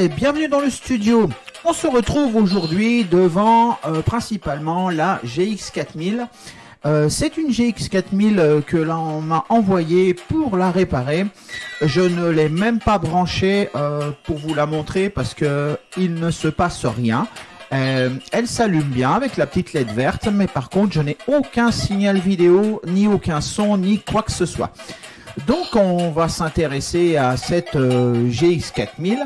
et bienvenue dans le studio. On se retrouve aujourd'hui devant principalement la GX4000. C'est une GX4000 que l'on m'a envoyée pour la réparer. Je ne l'ai même pas branchée pour vous la montrer parce que il ne se passe rien. Elle s'allume bien avec la petite LED verte, mais par contre je n'ai aucun signal vidéo, ni aucun son, ni quoi que ce soit. Donc on va s'intéresser à cette GX4000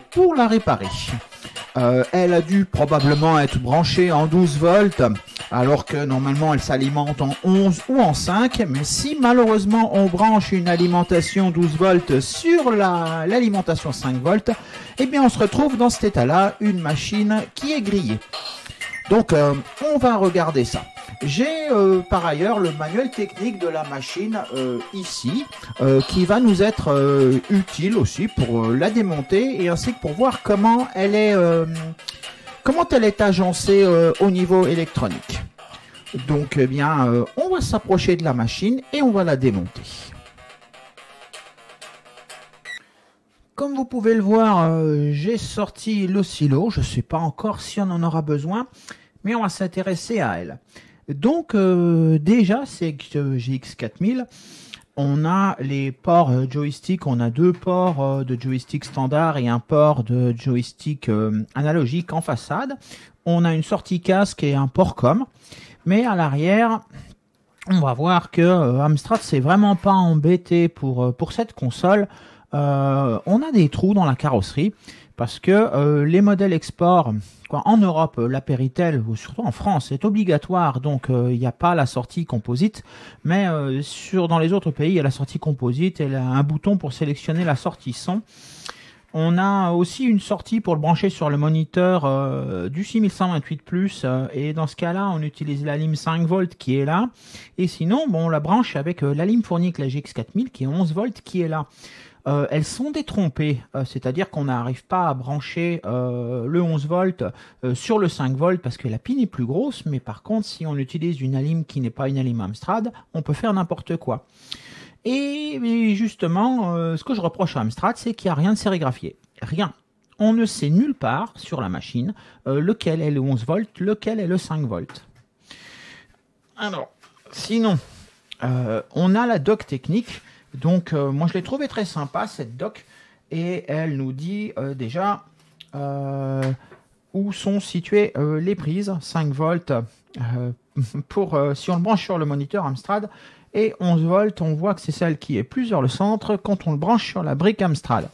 pour la réparer. Elle a dû probablement être branchée en 12 volts, alors que normalement elle s'alimente en 11 ou en 5. Mais si malheureusement on branche une alimentation 12 volts sur l'alimentation 5 volts, eh bien on se retrouve dans cet état-là, une machine qui est grillée. Donc on va regarder ça. J'ai par ailleurs le manuel technique de la machine ici, qui va nous être utile aussi pour la démonter et ainsi que pour voir comment elle est agencée au niveau électronique. Donc eh bien, on va s'approcher de la machine et on va la démonter. Comme vous pouvez le voir, j'ai sorti l'oscillo. Je ne sais pas encore si on en aura besoin, mais on va s'intéresser à elle. Donc déjà, c'est GX4000. On a les ports joystick. On a deux ports de joystick standard et un port de joystick analogique en façade. On a une sortie casque et un port com. Mais à l'arrière, on va voir que Amstrad s'est vraiment pas embêté pour cette console. On a des trous dans la carrosserie parce que les modèles export, en Europe, la Péritel, ou surtout en France, est obligatoire, donc il n'y a pas la sortie composite, mais dans les autres pays, il y a la sortie composite et un bouton pour sélectionner la sortie son. On a aussi une sortie pour le brancher sur le moniteur du 6128+, et dans ce cas-là, on utilise la lime 5 volts qui est là, et sinon, bon, on la branche avec la lime fournie avec la GX4000 qui est 11 volts qui est là. Elles sont détrompées, c'est-à-dire qu'on n'arrive pas à brancher le 11 volts sur le 5 volts parce que la pile est plus grosse, mais par contre, si on utilise une alim qui n'est pas une alim Amstrad, on peut faire n'importe quoi. Et justement, ce que je reproche à Amstrad, c'est qu'il n'y a rien de sérigraphié. Rien. On ne sait nulle part sur la machine lequel est le 11 volts, lequel est le 5 volts. Alors, sinon, on a la doc technique. Donc, moi, je l'ai trouvé très sympa, cette doc. Et elle nous dit déjà où sont situées les prises. 5 volts si on le branche sur le moniteur Amstrad. Et 11 volts, on voit que c'est celle qui est plus vers le centre quand on le branche sur la brique Amstrad.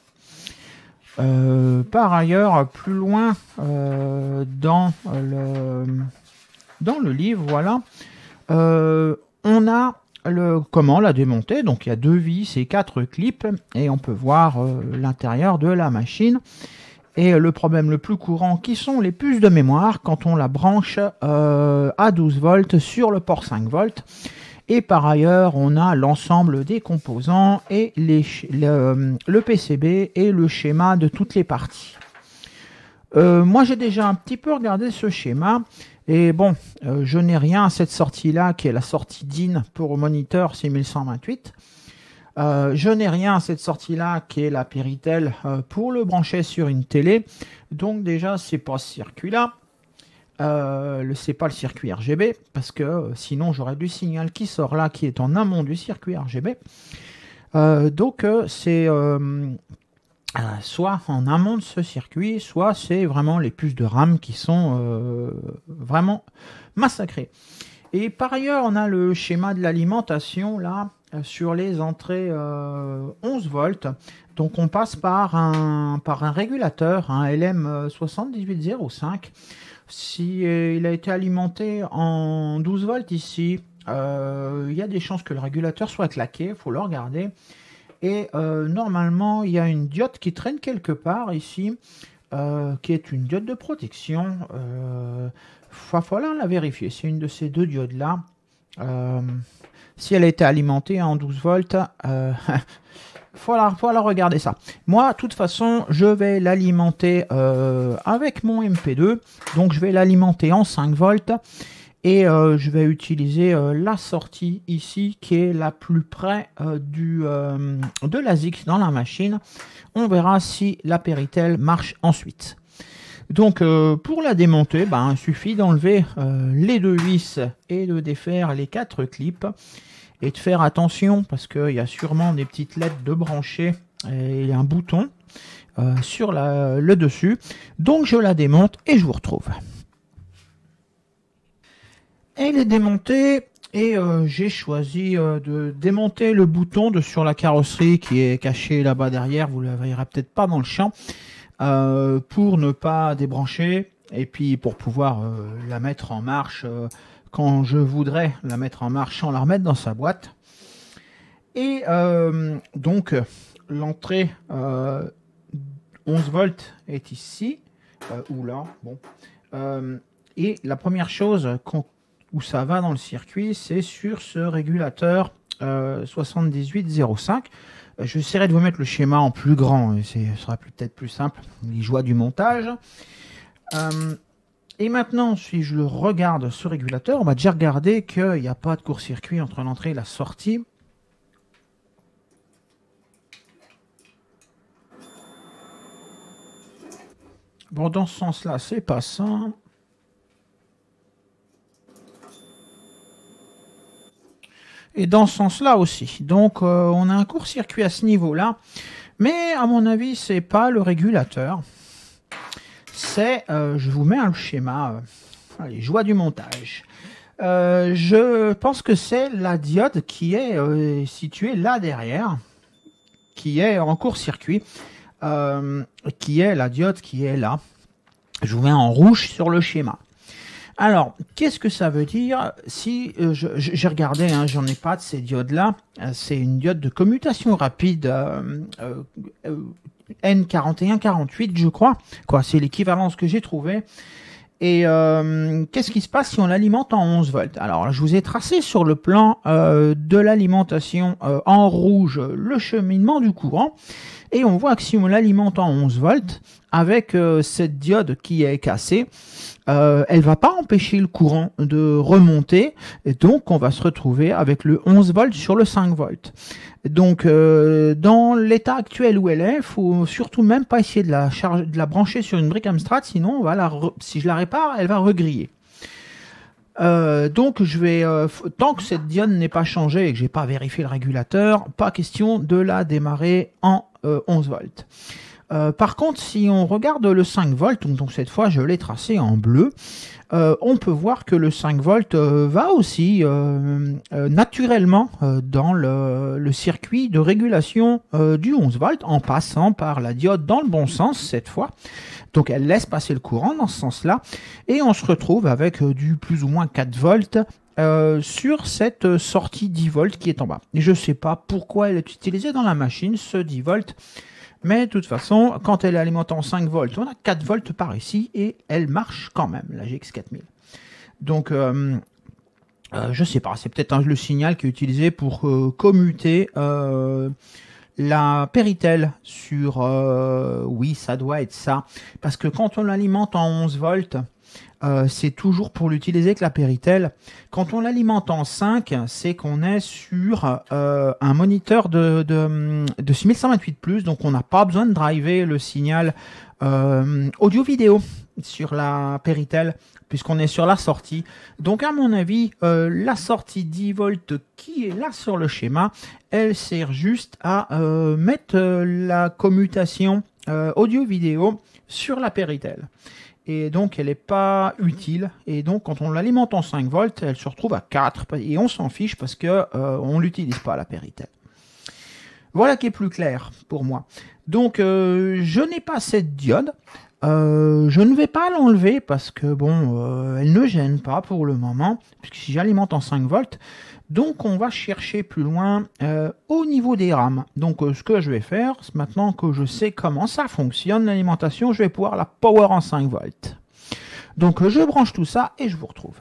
Par ailleurs, plus loin dans le livre, voilà, on a comment la démonter. Donc il y a 2 vis et 4 clips et on peut voir l'intérieur de la machine. Et le problème le plus courant qui sont les puces de mémoire quand on la branche à 12 volts sur le port 5 volts. Et par ailleurs, on a l'ensemble des composants et le PCB et le schéma de toutes les parties. Moi, j'ai déjà un petit peu regardé ce schéma. Et bon, je n'ai rien à cette sortie-là, qui est la sortie DIN pour moniteur 6128. Je n'ai rien à cette sortie-là, qui est la Péritel pour le brancher sur une télé. Donc déjà, c'est pas ce circuit-là. C'est pas le circuit RGB, parce que sinon, j'aurais du signal qui sort là, qui est en amont du circuit RGB. Donc, c'est soit en amont de ce circuit, soit c'est vraiment les puces de RAM qui sont vraiment massacrées. Et par ailleurs, on a le schéma de l'alimentation là sur les entrées 11 volts. Donc on passe par un régulateur, un LM7805. Si il a été alimenté en 12 volts ici, il y a des chances que le régulateur soit claqué, il faut le regarder. Et normalement, il y a une diode qui traîne quelque part ici, qui est une diode de protection. Voilà, la vérifier. C'est une de ces 2 diodes-là. Si elle a été alimentée en 12 volts, voilà, regarder ça. Moi, de toute façon, je vais l'alimenter avec mon MP2. Donc, je vais l'alimenter en 5 volts. Et je vais utiliser la sortie ici qui est la plus près de la ZIC dans la machine. On verra si la Péritel marche ensuite. Donc pour la démonter, il suffit d'enlever les deux vis et de défaire les 4 clips. Et de faire attention parce qu'il y a sûrement des petites lettres de brancher et il y a un bouton sur le dessus. Donc je la démonte et je vous retrouve. Elle est démontée et j'ai choisi de démonter le bouton sur la carrosserie qui est caché là-bas derrière. Vous ne le verrez peut-être pas dans le champ pour ne pas débrancher et puis pour pouvoir la mettre en marche quand je voudrais la mettre en marche sans la remettre dans sa boîte. Et donc l'entrée 11 volts est ici, ou là, bon. Et la première chose où ça va dans le circuit, c'est sur ce régulateur 7805. J'essaierai de vous mettre le schéma en plus grand, ce sera peut-être plus simple, les joies du montage. Et maintenant, si je le regarde, ce régulateur, on va déjà regarder qu'il n'y a pas de court-circuit entre l'entrée et la sortie. Bon, dans ce sens-là, c'est pas ça. Et dans ce sens-là aussi. Donc, on a un court-circuit à ce niveau-là. Mais, à mon avis, c'est pas le régulateur. C'est, je vous mets un schéma, les joies du montage. Je pense que c'est la diode qui est située là derrière, qui est en court-circuit, qui est la diode qui est là. Je vous mets en rouge sur le schéma. Alors, qu'est-ce que ça veut dire? Si j'ai regardé, hein, j'en ai pas de ces diodes-là. C'est une diode de commutation rapide N4148, je crois. C'est l'équivalence que j'ai trouvé. Et qu'est-ce qui se passe si on l'alimente en 11 volts? Alors, je vous ai tracé sur le plan de l'alimentation en rouge le cheminement du courant. Et on voit que si on l'alimente en 11 volts, avec cette diode qui est cassée, elle va pas empêcher le courant de remonter. Et donc, on va se retrouver avec le 11 volts sur le 5 volts. Donc, dans l'état actuel où elle est, faut surtout même pas essayer de la brancher sur une brique Amstrad, sinon, si je la répare, elle va regriller. Donc, je vais tant que cette diode n'est pas changée et que j'ai pas vérifié le régulateur, pas question de la démarrer en 11 volts. Par contre, si on regarde le 5 volts, donc cette fois je l'ai tracé en bleu, on peut voir que le 5 volts va aussi naturellement dans le circuit de régulation du 11 volts en passant par la diode dans le bon sens cette fois. Donc elle laisse passer le courant dans ce sens-là et on se retrouve avec du plus ou moins 4 volts sur cette sortie 10 volts qui est en bas. Et je ne sais pas pourquoi elle est utilisée dans la machine, ce 10 volts. Mais de toute façon, quand elle est alimentée en 5 volts, on a 4 volts par ici et elle marche quand même, la GX4000. Donc, je sais pas, c'est peut-être le signal qui est utilisé pour commuter la Péritel sur... oui, ça doit être ça. Parce que quand on l'alimente en 11 volts, c'est toujours pour l'utiliser avec la Péritel. Quand on l'alimente en 5, c'est qu'on est sur un moniteur de 6128+, donc on n'a pas besoin de driver le signal audio-vidéo sur la Péritel, puisqu'on est sur la sortie. Donc à mon avis, la sortie 10 volts qui est là sur le schéma, elle sert juste à mettre la commutation audio-vidéo sur la Péritel. Et donc elle n'est pas utile, et donc quand on l'alimente en 5 volts, elle se retrouve à 4, et on s'en fiche parce que on l'utilise pas la Péritel. Voilà qui est plus clair pour moi. Donc je n'ai pas cette diode, je ne vais pas l'enlever parce que bon, elle ne gêne pas pour le moment, puisque si j'alimente en 5 volts, donc on va chercher plus loin au niveau des rames. Donc ce que je vais faire, maintenant que je sais comment ça fonctionne l'alimentation, je vais pouvoir la power en 5 volts. Donc je branche tout ça et je vous retrouve.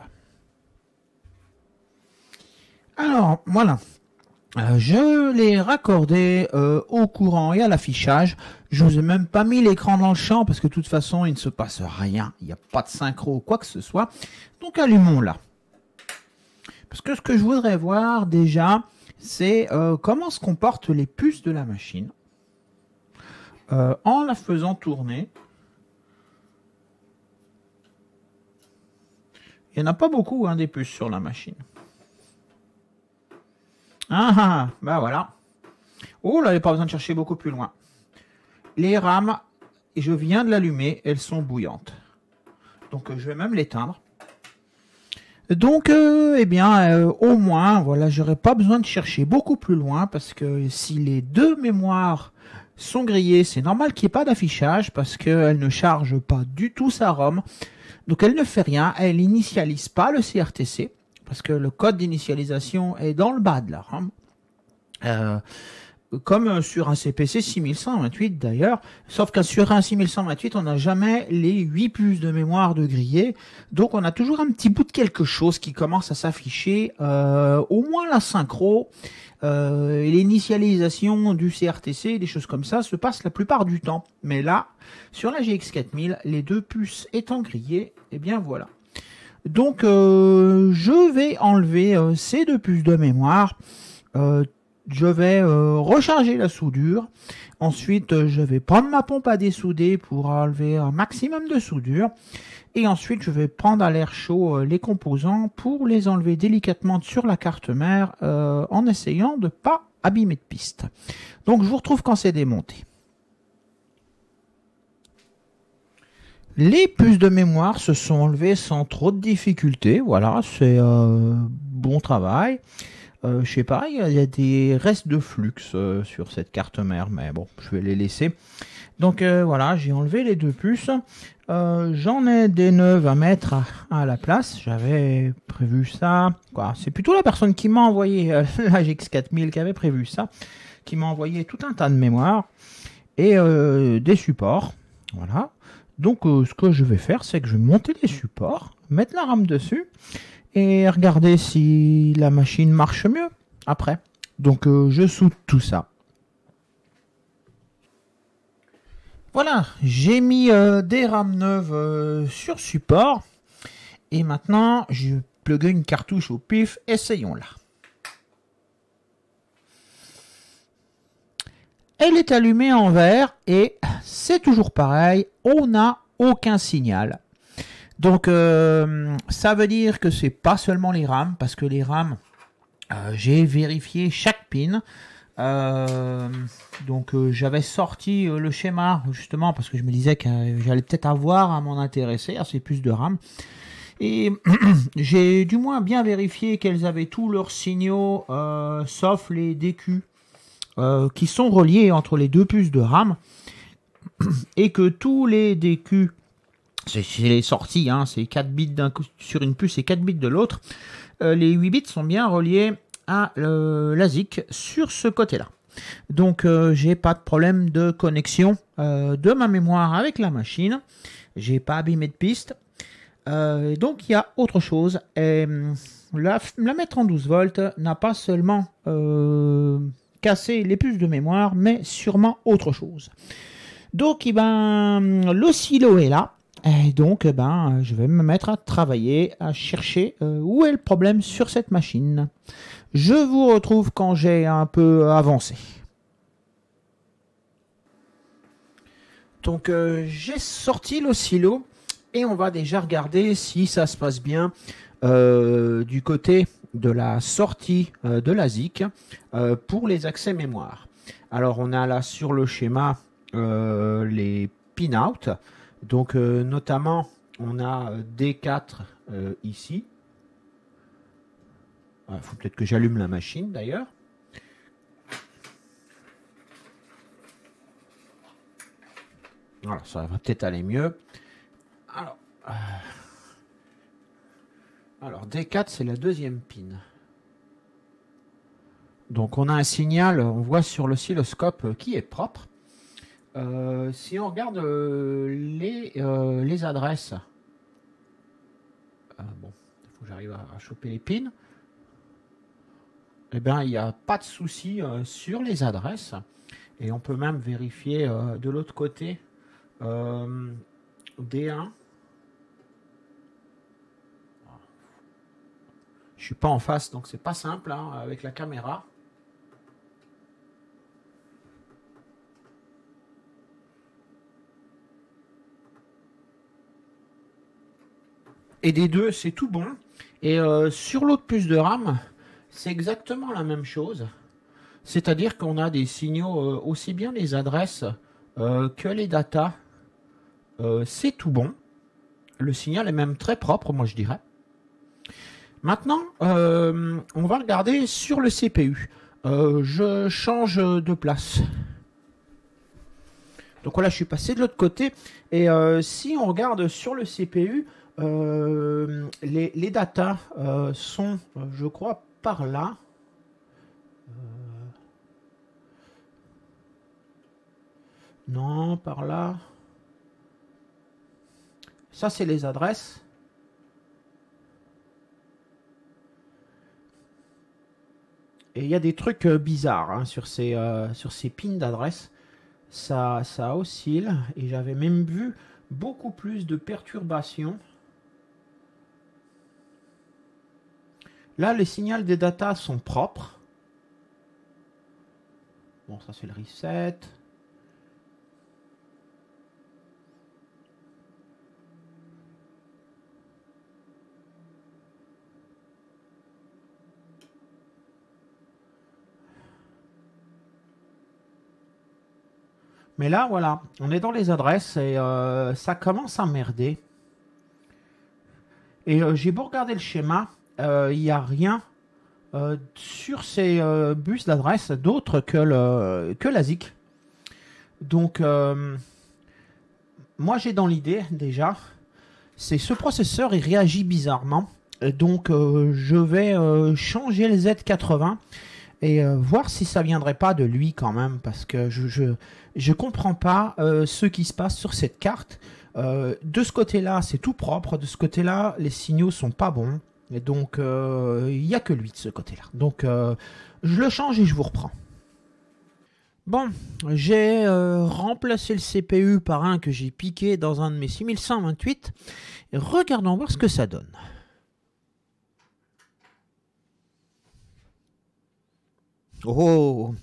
Alors voilà, je l'ai raccordé au courant et à l'affichage. Je vous ai même pas mis l'écran dans le champ parce que de toute façon il ne se passe rien, il n'y a pas de synchro ou quoi que ce soit. Donc allumons-la. ce que je voudrais voir déjà, c'est comment se comportent les puces de la machine en la faisant tourner. Il n'y en a pas beaucoup hein, des puces sur la machine. Bah voilà. Oh là, il n'y a pas besoin de chercher beaucoup plus loin. Les rames, je viens de l'allumer, elles sont bouillantes. Donc je vais même l'éteindre. Donc, eh bien, au moins, voilà, j'aurais pas besoin de chercher beaucoup plus loin parce que si les deux mémoires sont grillées, c'est normal qu'il n'y ait pas d'affichage parce qu'elle ne charge pas du tout sa ROM. Donc, elle ne fait rien, elle n'initialise pas le CRTC parce que le code d'initialisation est dans le bas de la ROM. Comme sur un CPC 6128 d'ailleurs, sauf que sur un 6128, on n'a jamais les 8 puces de mémoire de grillé, donc on a toujours un petit bout de quelque chose qui commence à s'afficher, au moins la synchro, l'initialisation du CRTC, des choses comme ça se passent la plupart du temps. Mais là, sur la GX 4000, les deux puces étant grillées, et bien voilà. Donc je vais enlever ces deux puces de mémoire, je vais recharger la soudure. Ensuite, je vais prendre ma pompe à dessouder pour enlever un maximum de soudure. Et ensuite, je vais prendre à l'air chaud les composants pour les enlever délicatement sur la carte mère en essayant de ne pas abîmer de piste. Donc, je vous retrouve quand c'est démonté. Les puces de mémoire se sont enlevées sans trop de difficultés. Voilà, c'est bon travail. Je sais pas, il y a des restes de flux sur cette carte mère, mais bon, je vais les laisser. Donc voilà, j'ai enlevé les deux puces. J'en ai des neuves à mettre à la place. J'avais prévu ça. C'est plutôt la personne qui m'a envoyé la GX 4000 qui avait prévu ça, qui m'a envoyé tout un tas de mémoire et des supports. Voilà. Donc ce que je vais faire, c'est que je vais monter les supports, mettre la RAM dessus et regarder si la machine marche mieux après. Donc je soude tout ça. Voilà, j'ai mis des RAM neuves sur support. Et maintenant, je plug une cartouche au pif. Essayons-la. Elle est allumée en vert et c'est toujours pareil. On n'a aucun signal. Donc, ça veut dire que c'est pas seulement les RAM, parce que les RAM, j'ai vérifié chaque pin. Donc, j'avais sorti le schéma, justement, parce que je me disais que j'allais peut-être avoir à m'en intéresser à ces puces de RAM. Et j'ai du moins bien vérifié qu'elles avaient tous leurs signaux, sauf les DQ, qui sont reliés entre les deux puces de RAM. Et que tous les DQ... c'est les sorties, hein, c'est 4 bits d'un coup sur une puce et 4 bits de l'autre. Les 8 bits sont bien reliés à l'ASIC sur ce côté-là. Donc, j'ai pas de problème de connexion de ma mémoire avec la machine. J'ai pas abîmé de piste. Donc, il y a autre chose. La mettre en 12 volts n'a pas seulement cassé les puces de mémoire, mais sûrement autre chose. Donc, l'oscillo est là. Et donc, je vais me mettre à travailler, à chercher où est le problème sur cette machine. Je vous retrouve quand j'ai un peu avancé. Donc, j'ai sorti l'oscillo et on va déjà regarder si ça se passe bien du côté de la sortie de l'ASIC pour les accès mémoire. Alors, on a là sur le schéma les pin-out. Donc, notamment, on a D4 ici. Il faut peut-être que j'allume la machine, d'ailleurs. Voilà, ça va peut-être aller mieux. Alors D4, c'est la deuxième pin. Donc, on a un signal, on voit sur l'oscilloscope qui est propre. Si on regarde les adresses, bon, il faut que j'arrive à choper les pins. Eh bien, il n'y a pas de souci sur les adresses. Et on peut même vérifier de l'autre côté D1. Je suis pas en face, donc c'est pas simple hein, avec la caméra. Et des deux, c'est tout bon. Et sur l'autre puce de RAM, c'est exactement la même chose. C'est-à-dire qu'on a des signaux, aussi bien les adresses que les datas. C'est tout bon. Le signal est même très propre, moi je dirais. Maintenant, on va regarder sur le CPU. Je change de place. Donc voilà, je suis passé de l'autre côté. Et si on regarde sur le CPU, les datas sont, je crois, par là. Non, par là. Ça, c'est les adresses. Et il y a des trucs bizarres hein, sur ces pins d'adresse. Ça oscille. Et j'avais même vu beaucoup plus de perturbations. Là, les signaux des datas sont propres. Bon, ça c'est le reset. Mais là, voilà, on est dans les adresses et ça commence à merder. Et j'ai beau regarder le schéma, il n'y a rien sur ces bus d'adresse d'autre que la ZIC. Donc, moi j'ai dans l'idée déjà, c'est ce processeur, il réagit bizarrement. Donc, je vais changer le Z80 et voir si ça viendrait pas de lui quand même, parce que je comprends pas ce qui se passe sur cette carte. De ce côté-là, c'est tout propre. De ce côté-là, les signaux sont pas bons. Et donc, il n'y a que lui de ce côté-là. Donc, je le change et je vous reprends. Bon, j'ai remplacé le CPU par un que j'ai piqué dans un de mes 6128. Et regardons voir ce que ça donne. Oh,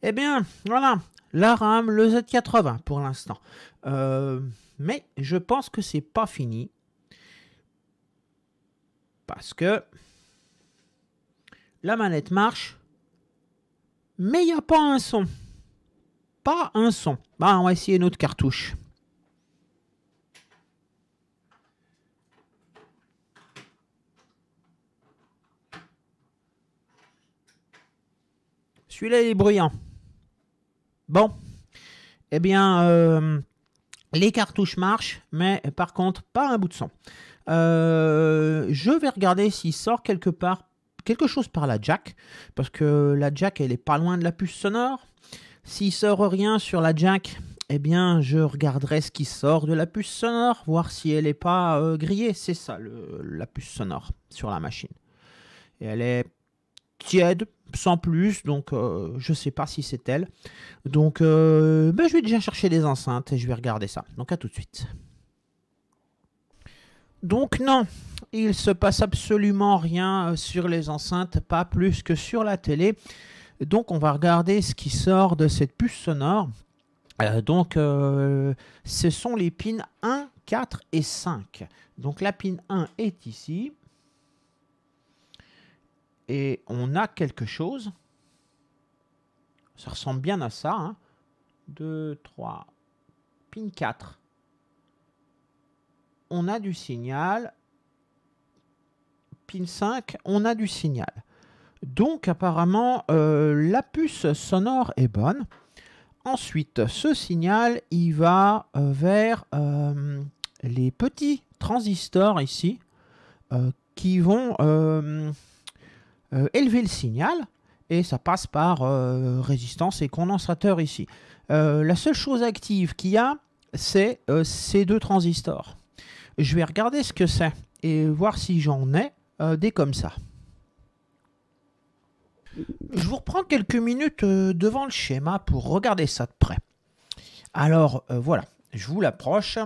eh bien, voilà, la RAM, le Z80 pour l'instant. Mais je pense que c'est pas fini. Parce que la manette marche, mais il n'y a pas un son. Pas un son. Bah, on va essayer une autre cartouche. Celui-là, il est bruyant. Bon. Eh bien, les cartouches marchent, mais par contre, pas un bout de son. Je vais regarder s'il sort quelque chose par la jack, parce que la jack, elle est pas loin de la puce sonore. S'il sort rien sur la jack, eh bien, je regarderai ce qui sort de la puce sonore, voir si elle n'est pas grillée. C'est ça, la puce sonore sur la machine. Et elle est tiède, sans plus, donc je sais pas si c'est elle. Donc, je vais déjà chercher des enceintes et je vais regarder ça. Donc, à tout de suite. Donc, non, il se passe absolument rien sur les enceintes, pas plus que sur la télé. Donc, on va regarder ce qui sort de cette puce sonore. Ce sont les pins 1, 4 et 5. Donc, la pin 1 est ici. Et on a quelque chose. Ça ressemble bien à ça. Hein. 2, 3. Pin 4. On a du signal. Pin 5, on a du signal. Donc, apparemment, la puce sonore est bonne. Ensuite, ce signal, il va vers les petits transistors ici qui vont élever le signal. Et ça passe par résistance et condensateur ici. La seule chose active qu'il y a, c'est ces deux transistors. Je vais regarder ce que c'est et voir si j'en ai des comme ça. Je vous reprends quelques minutes devant le schéma pour regarder ça de près. Alors, voilà, je vous l'approche.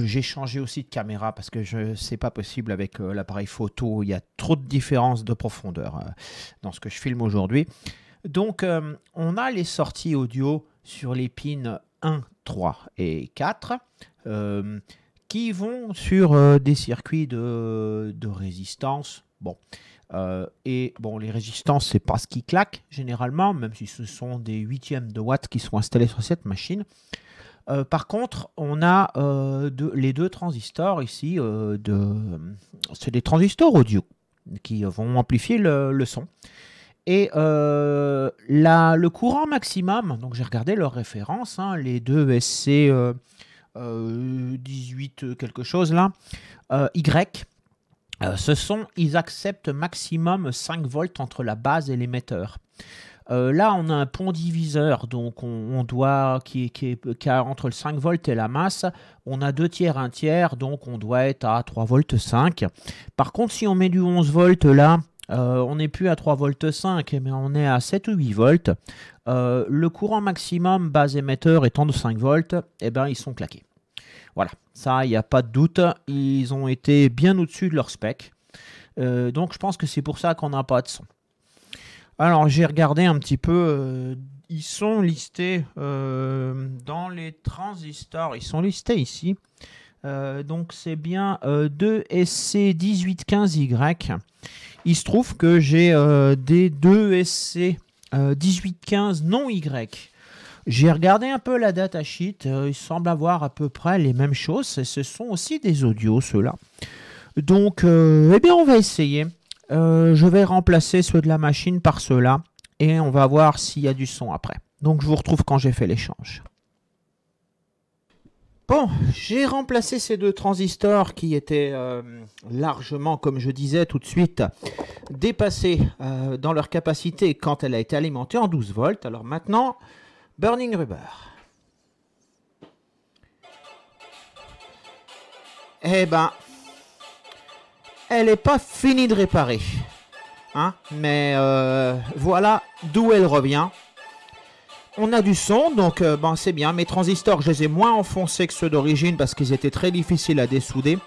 J'ai changé aussi de caméra parce que c'est pas possible avec l'appareil photo. Il y a trop de différences de profondeur dans ce que je filme aujourd'hui. Donc, on a les sorties audio sur les pins 1, 3 et 4 qui vont sur des circuits de résistance. Bon. Et bon, les résistances, c'est pas ce qui claque généralement, même si ce sont des huitièmes de watts qui sont installés sur cette machine. Par contre, on a les deux transistors ici, c'est des transistors audio qui vont amplifier le son. Et le courant maximum, donc j'ai regardé leurs références, hein, les deux SC 18 quelque chose là, Y, ils acceptent maximum 5 volts entre la base et l'émetteur. Là, on a un pont diviseur, donc on doit, qui a entre le 5 volts et la masse. On a 2 tiers, 1 tiers, donc on doit être à 3 volts 5. Par contre, si on met du 11 volts là, on n'est plus à 3 volts 5, mais on est à 7 ou 8 volts. Le courant maximum base émetteur étant de 5 volts, eh ben, ils sont claqués. Voilà, ça, il n'y a pas de doute. Ils ont été bien au-dessus de leur spec. Donc, je pense que c'est pour ça qu'on n'a pas de son. Alors, j'ai regardé un petit peu. Ils sont listés dans les transistors. Ils sont listés ici. Donc, c'est bien 2SC1815Y. Il se trouve que j'ai des 2SC1815 non Y. J'ai regardé un peu la datasheet. Il semble avoir à peu près les mêmes choses. Et ce sont aussi des audios, ceux-là. Donc, eh bien, on va essayer. Je vais remplacer ceux de la machine par ceux-là et on va voir s'il y a du son après. Donc je vous retrouve quand j'ai fait l'échange. Bon, j'ai remplacé ces deux transistors qui étaient largement, comme je disais tout de suite, dépassés dans leur capacité quand elle a été alimentée en 12 volts. Alors maintenant, Burning Rubber. Eh ben, elle n'est pas finie de réparer. Hein, mais voilà d'où elle revient. On a du son, donc ben, c'est bien. Mes transistors, je les ai moins enfoncés que ceux d'origine parce qu'ils étaient très difficiles à dessouder.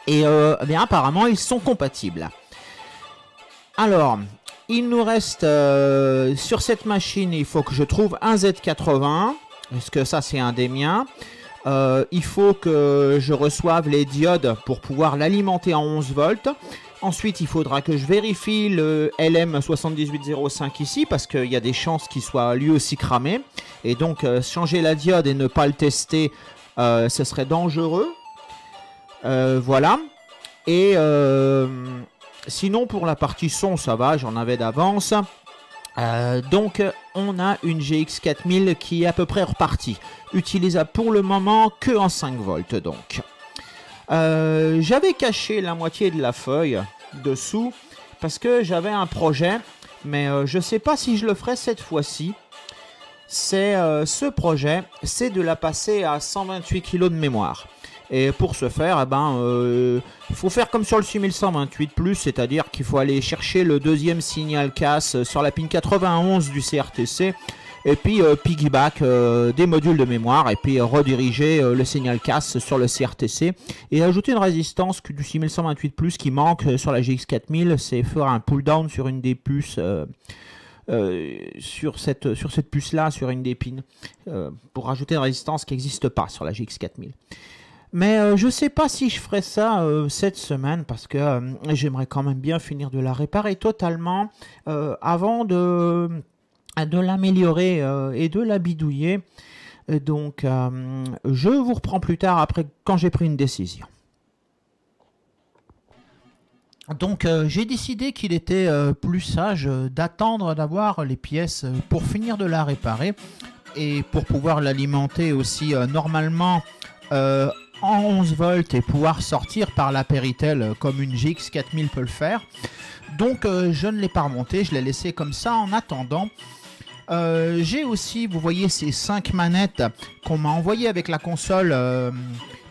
Et bien, apparemment, ils sont compatibles. Alors, il nous reste sur cette machine, il faut que je trouve un Z80. Parce que ça, c'est un des miens. Il faut que je reçoive les diodes pour pouvoir l'alimenter en 11 volts. Ensuite, il faudra que je vérifie le LM7805 ici parce qu'il y a des chances qu'il soit lui aussi cramé. Et donc, changer la diode et ne pas le tester, ce serait dangereux. Voilà. Et sinon, pour la partie son, ça va, j'en avais d'avance. Donc, on a une GX4000 qui est à peu près repartie. Utilisable pour le moment que en 5 volts donc. J'avais caché la moitié de la feuille dessous parce que j'avais un projet, mais je ne sais pas si je le ferai cette fois-ci. C'est ce projet, c'est de la passer à 128 kg de mémoire. Et pour ce faire, eh ben, faut faire comme sur le 6128+, c'est-à-dire qu'il faut aller chercher le deuxième signal casse sur la pin 91 du CRTC, et puis piggyback des modules de mémoire, et puis rediriger le signal casse sur le CRTC, et ajouter une résistance du 6128+, qui manque sur la GX4000, c'est faire un pull-down sur une des puces, sur cette puce-là, sur une des pins, pour rajouter une résistance qui n'existe pas sur la GX4000. Mais je ne sais pas si je ferai ça cette semaine parce que j'aimerais quand même bien finir de la réparer totalement avant de l'améliorer et de la bidouiller. Donc je vous reprends plus tard après quand j'ai pris une décision. Donc j'ai décidé qu'il était plus sage d'attendre d'avoir les pièces pour finir de la réparer et pour pouvoir l'alimenter aussi normalement en 11 volts et pouvoir sortir par la Péritel comme une GX4000 peut le faire. Donc je ne l'ai pas remonté, je l'ai laissé comme ça en attendant. J'ai aussi, vous voyez, ces 5 manettes qu'on m'a envoyées avec la console.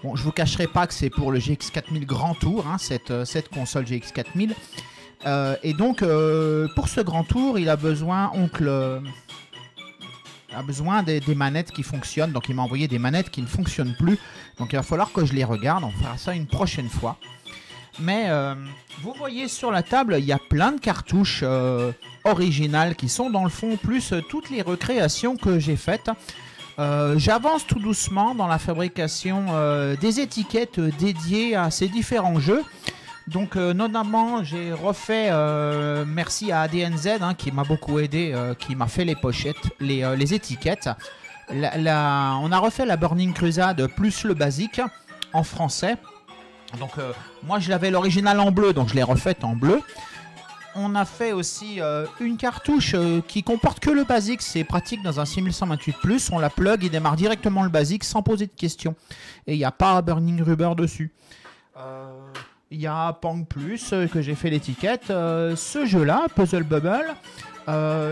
Bon, je vous cacherai pas que c'est pour le GX4000 Grand Tour, hein, cette console GX4000. Et donc, pour ce Grand Tour, il a besoin, oncle a besoin des manettes qui fonctionnent. Donc il m'a envoyé des manettes qui ne fonctionnent plus. Donc il va falloir que je les regarde. On fera ça une prochaine fois. Mais vous voyez sur la table, il y a plein de cartouches originales qui sont dans le fond, plus toutes les recréations que j'ai faites. J'avance tout doucement dans la fabrication des étiquettes dédiées à ces différents jeux. Donc notamment j'ai refait, merci à ADNZ qui m'a beaucoup aidé, qui m'a fait les pochettes, les étiquettes. On a refait la Burning Crusade plus le basique en français. Donc moi je l'avais l'original en bleu, donc je l'ai refaite en bleu. On a fait aussi une cartouche qui comporte que le basique, c'est pratique dans un 6128+, on la plug, il démarre directement le basique sans poser de questions. Et il n'y a pas Burning Rubber dessus. Il y a Pong Plus que j'ai fait l'étiquette, ce jeu-là, Puzzle Bubble.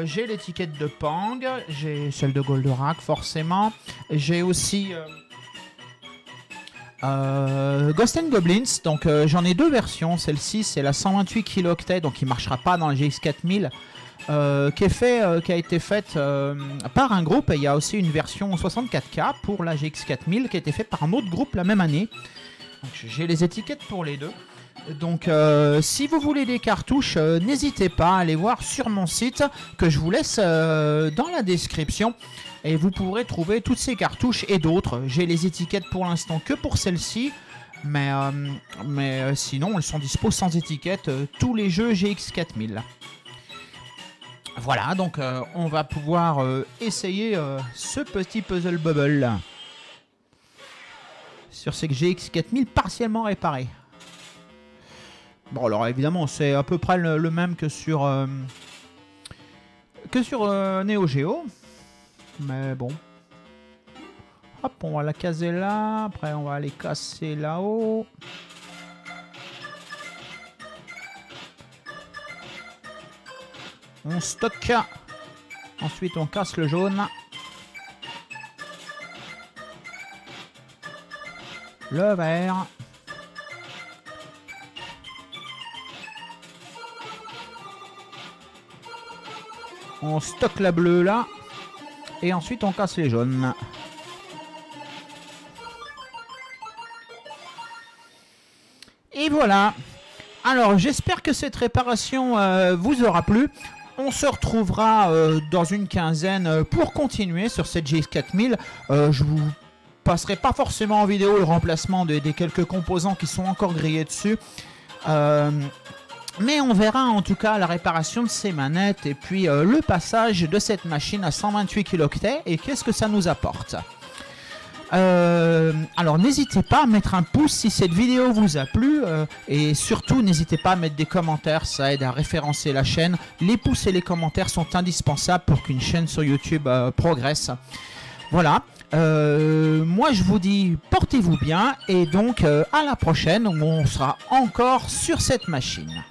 J'ai l'étiquette de Pong, j'ai celle de Goldorak forcément. J'ai aussi Ghost and Goblins, donc j'en ai deux versions. Celle-ci c'est la 128 kilooctets, donc il ne marchera pas dans la GX4000, qui a été faite par un groupe. Et il y a aussi une version 64K pour la GX4000 qui a été faite par un autre groupe la même année. J'ai les étiquettes pour les deux. Donc si vous voulez des cartouches, n'hésitez pas à aller voir sur mon site que je vous laisse dans la description. Et vous pourrez trouver toutes ces cartouches et d'autres. J'ai les étiquettes pour l'instant que pour celle-ci. Mais sinon, elles sont dispo sans étiquette. Tous les jeux GX4000. Voilà, donc on va pouvoir essayer ce petit Puzzle Bubble. Sur ces GX4000 partiellement réparés. Bon, alors évidemment, c'est à peu près le même que sur Neo Geo. Mais bon. Hop, on va la caser là. Après, on va les casser là-haut. On stocke. Ensuite, on casse le jaune. Le vert. On stocke la bleue là. Et ensuite on casse les jaunes. Et voilà. Alors j'espère que cette réparation vous aura plu. On se retrouvera dans une quinzaine pour continuer sur cette GX4000. Je vous passerai pas forcément en vidéo le remplacement des quelques composants qui sont encore grillés dessus. Mais on verra en tout cas la réparation de ces manettes et puis le passage de cette machine à 128 kilooctets et qu'est-ce que ça nous apporte. Alors n'hésitez pas à mettre un pouce si cette vidéo vous a plu et surtout n'hésitez pas à mettre des commentaires, ça aide à référencer la chaîne. Les pouces et les commentaires sont indispensables pour qu'une chaîne sur YouTube progresse. Voilà, moi je vous dis portez-vous bien et donc à la prochaine où on sera encore sur cette machine.